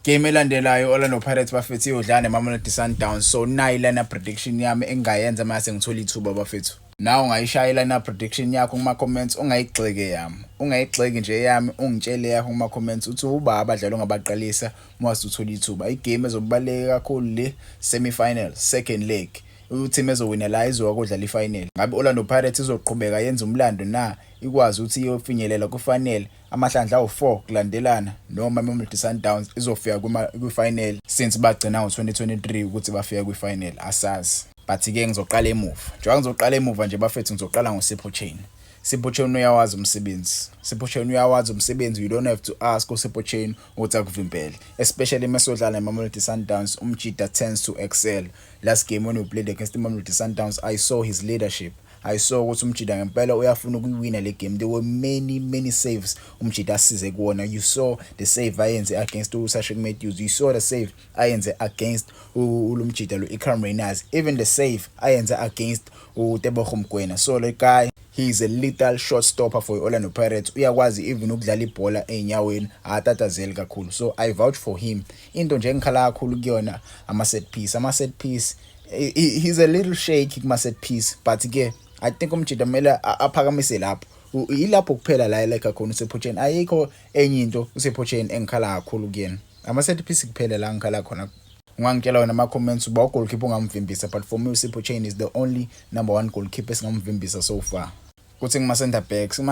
Game elandelayo Orlando Pirates bafethu iyodlala neMamelodi Sundowns, so nayi lana prediction yami engayenza mase ngithola ithuba bafethu. Nawe ungayishaya lana prediction yakho kuma comments, ungayigxeke yami. Ungayigxeki nje yami, ungitshele yakho kuma comments uthi uba abadlali ongabaqalisa mwase uthola ithuba. Igame ezobaleka kakhulu le semi final, second leg. Team ezowina la izokudlala ifinal. Ngabe Orlando Pirates izoqhubeka yenza umlando na ikwazi ukuthi iyofinyelela kufanele amahlandla awu4 kulandelana, noma iMamelodi Sundowns izofika kwifinal since bagcina ngo2023 ukuthi bafika kwifinal asazi. But ke ngizoqala emuva. Njengoba ngizoqala emuva nje bafethu, ngizoqala ngoSipho Chain. Sipho Chain uyawazi umsebenzi. Sipho Chain uyawazi umsebenzi. You don't have to ask uSipho Chain ukuthi akuvimbele. Especially mesodlala eMamelodi Sundowns, umjida tends to excel. Last game when we played against Mamelodi Sundowns, I saw his leadership. I saw ukuthi umjida ngempela uyafuna ukuwina le game. There were many saves umjida asize kuona. You saw the save ayenze against uSashik Matthews. You saw the save ayenze against ulumjida lo-Ikram Reyners. Even the save ayenze against uTebogo Mokoena. So the guy, he's a lethal shot stopper for Orlando Pirates. Uyakwazi even ukudlala ibhola enyaweni, atatazeli kakhulu. So I vouch for him. Into nje engikhala kakhulu kuyona ama set piece. Ama set piece, he's a little shaky kuma set piece, but ke I think umjida kumele aphakamise lapho. Ilapho kuphela la like khona uSipho Chain. Ayikho enye into uSipho Chain engikhala kakhulu kuyena. Ama set piece kuphela la ngikhala khona. Ungangitshela wena ama comments uba goalkeeper ungamvimbisa, but for me uSipho Chain is the only number 1 goalkeeper esingamvimbisa so far. Kuthi ngima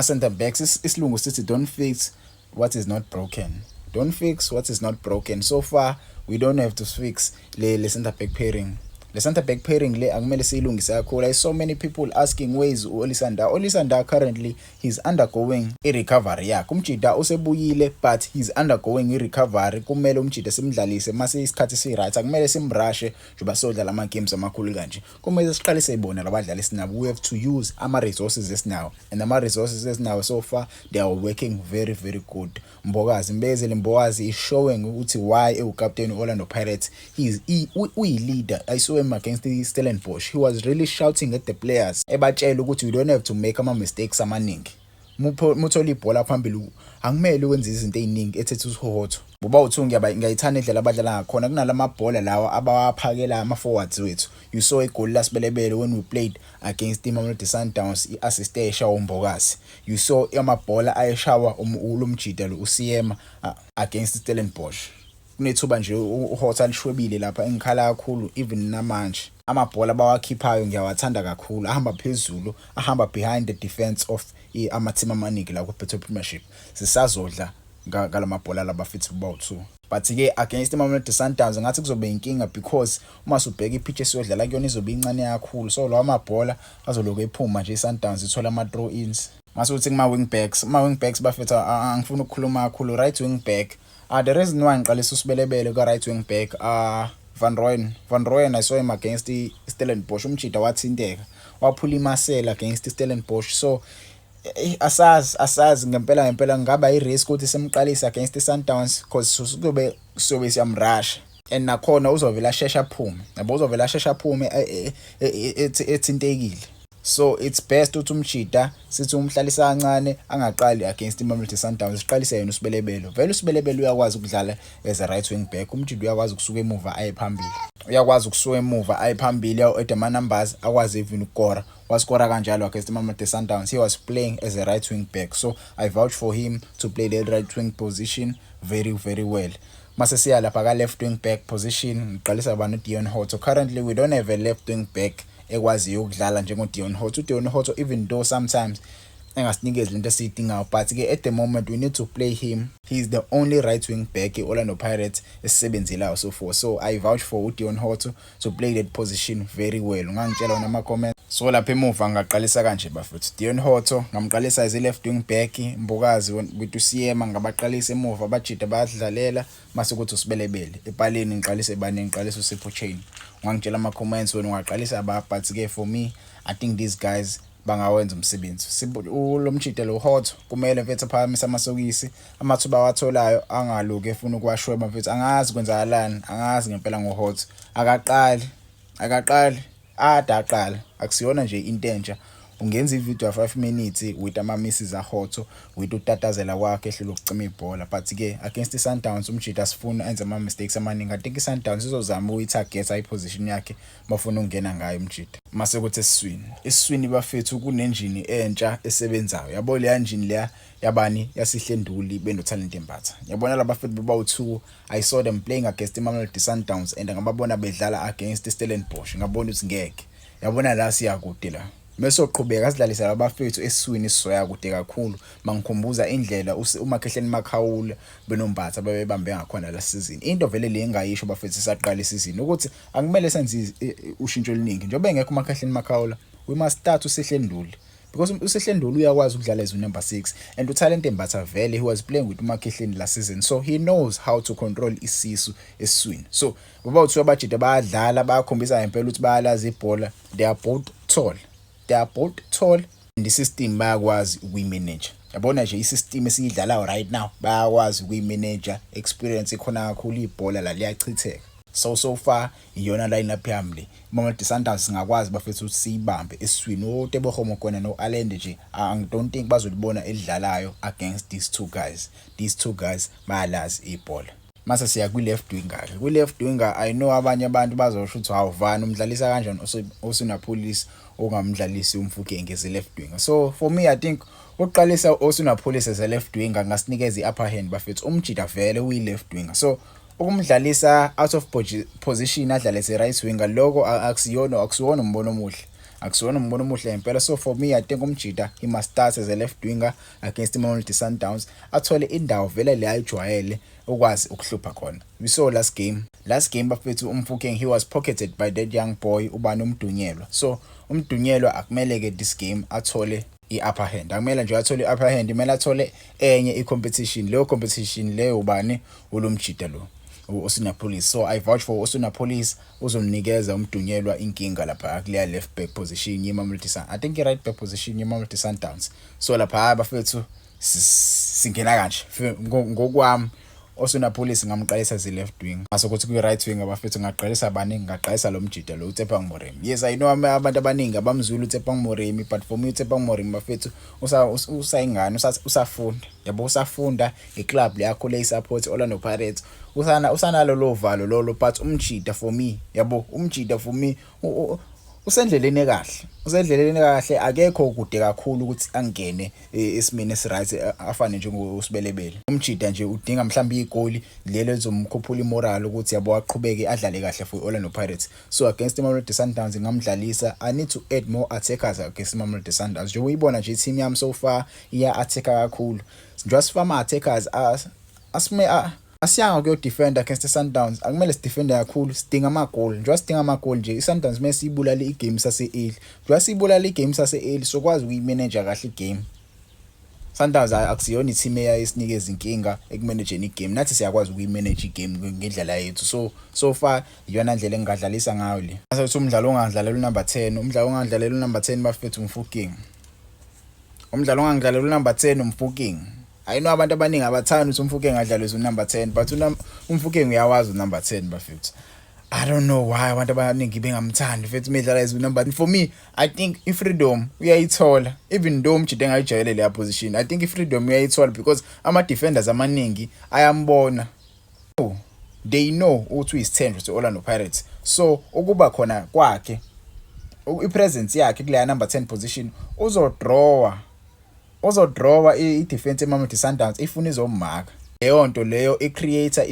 center backs isilungu sithi don't fix what is not broken. Don't fix what is not broken. So far we don't have to fix le center back pairing. Le center back pairing le akumele siyilungise kakhulu. I saw many people asking ways Olisanda currently he's undergoing a recovery yakhe. Umjida usebuyile but he's undergoing a recovery. Kumele umjida simdlalise mase isikhathi si right. Akumele simrashe njoba sodlala ama games amakhulu kanje. Kumele siqale siyibona labadlali sinabo. We have to use ama resources esinawo, and ama resources esinawo so far they are working very good. Mbokazi Mbezeli Mbokazi is showing ukuthi why captain Orlando Pirates we leader. I saw him against the Stellenbosch. He was really shouting at the players ebatshela ukuthi you don't have to make ama mistakes amaningi. Muthola ibhola phambili akumele wenze izinto eziningi ethethe usihohotho. Boba uthi ngiyayithanda indlela abadlala ngakhona kunalama bhola lawa abawaphakela ama forwards wethu. You saw a goal lasibelebele when we played against Mamelodi Sundowns, i-assist eshawa uMbokazi. You saw amabhola ayeshawa ulumjida lo uSiyema against Stellenbosch. Kunethuba nje uHotha lishwebile lapha engikhala kakhulu even namanje. Amabhola bawakhiphayo ngiyawathanda kakhulu, ahamba phezulu, ahamba behind the defense of ama-team amaningi la ku-Betway Premiership. Sisazodla ngalamabhola labafethu bawu2. But ke against Mamelodi Sundowns ngathi kuzobe inkinga because uma subheka ipitch esiyodlala kuyona izobe incane kakhulu. So lawa mabhola azoloku ephuma nje iSundowns ithola ama throw ins. Mase uthi kuma wing backs bafethu angifuna ukukhuluma kakhulu. Right wing back, the reason why ngiqalisa usibelebele ka right wing back Van Rooyen, I saw him against the Stellenbosch. Umjida wathinteka waphula imasela against Stellenbosch. So asazi ngempela ngaba i-risk ukuthi simqalisa against iSundowns because sobe siyamrasha, and nakhona uzovela shesha aphume. Yabo uzovela shesha aphume ethintekile. So it's best ukuthi umjida sithi umhlalisa kancane angaqali against iMamelodi Sundowns, siqalise yena usibelebelo. Vele usibelebelo uyakwazi ukudlala as a right wing back. Umjida uyakwazi ukusuka emuva aye phambili. At ama numbers akwazi even ukukora. Waskora kanjalo against Mamelodi Sundowns. He was playing as a right wing back. So I vouch for him to play the right wing position very well. Mase siya lapha ka left wing back position ngiqalisa bani uDion Hotto. Currently we don't have a left wing back ekwazi ukudlala njengoDion Hotto. uDion Hotto even though sometimes engasinikezi lento esiyidingayo, but ke at the moment we need to play him. He's the only right wing back Orlando Pirates esebenzelayo so far. So I vouch for uDion Hotto to play that position very well. Ungangitshela wona ama comments. So lapha emuva ngaqalisa kanje bafethu. Dion Hotto ngamqalisa as left wing back. Mbokazi with uSiyema ngabaqalisa emuva, abajida bayadlalela mase kuthi usibelebele. Epaleni ngiqalisa ebani, ngiqalisa uSipho Chain. Ungangitshela ama comments wena ungaqalisa aba, but ke for me I think these guys bangawenza umsebenzi. Lo mjida lo Hotto kumele mfethu aphakamisa amasokisi, amathuba watholayo angaloku efuna ukuwashweba mfethu. Angazi kwenzakalani, angazi ngempela ngoHotto. Akaqali aqala akusiyona nje intentsha ungenza ivideo ya 5 minutes with ama-misses ahotho with utatazela kwakhe ehlula ukucima ibhola. But-ke against i-Sundowns umjida asifuni enze ama-mistakes amaningi. I think i-Sundowns izozama ukuyi-target iposition yakhe bafuna ukungena ngayo umjida. Mase kuthi esiswini bafethu kunenjini entsha esebenzayo. Yabo leya njini leya yabani yasihle Nduli benoTalent Mbatha. Yabona laba bafethu bawu2. I saw them playing against iMamelodi Sundowns and ngababona bedlala against iStellenbosch. Ngabona ukuthi ngeke. Yabona la siyakude la. Mesoqhubeka sidlalisa labafethu esiswini sisoya kude kakhulu. Mangikhumbuza indlela uMakhehleni Makhawula benombatha babebambe ngakhona la season. Into vele le engayisho bafethu saqala isizini ukuthi akumele senze ushintsho oluningi. Njobe engekho uMakhehleni Makhawula, we must start uSihle Nduli. Because uSihle Nduli uyakwazi ukudlala as number 6 and uTalent Mbatha vele he was playing with uMakhehleni last season, so he knows how to control isisu esiswini. So babawu2 abajide bayadlala bayakhombisa impela ukuthi bayalazi ibhola. They are both tall and the system bayakwazi ukuyimanage. Yabona nje isystem esiyidlalayo right now bayakwazi ukuyimanage. Experience ikhona kakhulu ibhola la liyachitheka. So far iyona lineup yami le. Mamelodi Sundowns singakwazi bafethu ukuthi siyibambe esiswini. oTebogo Mokoena noAlende nje I don't think bazolibona elidlalayo against these two guys bayalazi ibhola. Mase siya kwi-left winger. Kwi-left winger I know abanye abantu bazosho ukuthi awuvani umdlalisa kanjani Osinapolisi ongamdlalisi uMfukeng as a left winger. So for me I think uqalisa Osinapolisi as a left winger ngasinikeza i-upper hand bafethu. Umjida vele uyi-left winger, so ukumdlalisa out of position adlale as a right winger lokho akusiwona umbono omuhle impela. So for me I think umjida he must start as a left winger against iMamelodi Sundowns, athole indawo vele le ayijwayele ukwazi ukuhlupha khona. We saw last game bafethu uMfukeng he was pocketed by that young boy ubani uMdunyelwa. So uMdunyelwa akumeleke this game athole i-upper hand. Akumele nje athole i-upper hand, imele athole enye i-competition. Leyo competition leyo ubani ulomjida lo Osinapolisi. So I vouch for Osinapolisi uzomnikeza uMdunyelwa inkinga lapha kuleya left back position yeMamelodi Sundowns. I think i-right back position yeMamelodi Sundowns. So lapha bafethu singena kanje ngokwami Osinapolisi ngamqalisa as left wing. Asokuthi kwi-right wing abafethu ngaqalisa abaningi, ngaqalisa lo mjida lo uTshepo Moremi. Yes I know abantu abaningi abamzulu uTshepo Moremi, but for me uTshepo Moremi bafethu usayingane usafunda. Yabo usafunda iclub yakho le support Orlando Pirates. Usanalo lo valo lolo, but umjida for me usendleleni kahle akekho kude kakhulu ukuthi angene esimene esiright afane njengosibelebele. Umjida nje udinga mhlawumbe igoli lelo lezomkhuphula imoral ukuthi yabo aqhubeke adlale kahle for Orlando Pirates. So against iMamelodi Sundowns ngamdlalisa. I need to add more attackers against iMamelodi Sundowns. Nje uyibona nje team yami so far iya attacker kakhulu. Nje sifama attackers asiyanga kuyo defend against iSundowns. Akumele sidefende kakhulu, sidinga ama-goal. Nje sidinga ama-goal nje iSundowns mase ibulala igame sase-early. Nje siyibulala igame sase-early sokwazi ukuyimanage kahle igame. Sundowns akusiyona i-team eyayisinikeza inkinga ekumanageni igame. Nathi siyakwazi ukuyimanage igame ngendlela yethu. So far iyona ndlela engadlalisa ngayo le. Mase umdlalo ongandlalela unumber 10 bafethu uMfukeng. Umdlalo ongandlalela unumber 10 uMfukeng. I know abantu abaningi abathanda ukuthi uMfukeng adlalwe unumber 10, but uMfukeng uyawazi unumber 10 bafethu. I don't know why abantu abaningi bengamthandi mfethu medlala as number 10. For me I think iFreedom uyayithola, even though umjida engayijayele leya position. I think iFreedom uyayithola because ama defenders amaningi ayambona. They know ukuthi uyisithembu to Orlando Pirates. So ukuba khona kwakhe ipresence yakhe kuleya number 10 position uzodrowa i-defense eMamelodi Sundowns ifuna izommarka. Leyo nto leyo icreate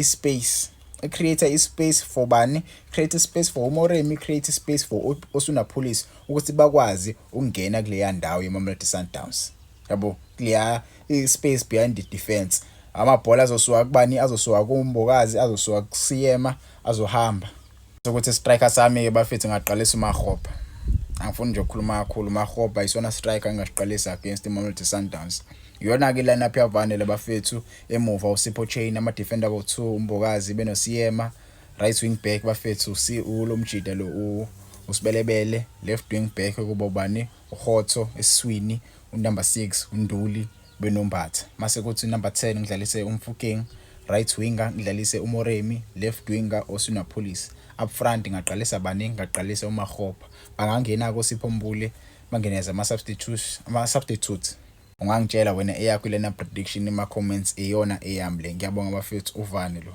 ispace for bani, create space for uMoremi, create space for Osinapolisi ukuthi bakwazi ukungena kuleya ndawo yeMamelodi Sundowns. Yabo kuleya space behind the defense. Amabhola azosuka kubani, azosuka kuMbokazi, azosuka kuSiyema, azohamba. Sokuthi striker sami bafethu ngaqalisa uMakgopa. Angifuni nje ukukhuluma kakhulu. Makgopa isona striker engasiqalisa against iMamelodi Sundowns. Iyona ke lineup yavanele bafethu emuva uSipho Chain, ama defender bo2 uMbokazi benosiyema, right wing back bafethu lo mjida lo usibelebele, left wing back kuba ubani uHotho esiswini, unumber 6 uNduli benombatha. Mase kuthi number 10 ngidlalise uMfukeng, right winger ngidlalise uMoremi, left winger Osinapolisi. Up front ngaqalisa baningi, ngaqalisa uMakgopa. Bangangena koSipho Mbule mangeneza ama-substitutes ungangitshela wena eyakho lena prediction ema comments eyona eyami le ngiyabonga bafethu uvani lo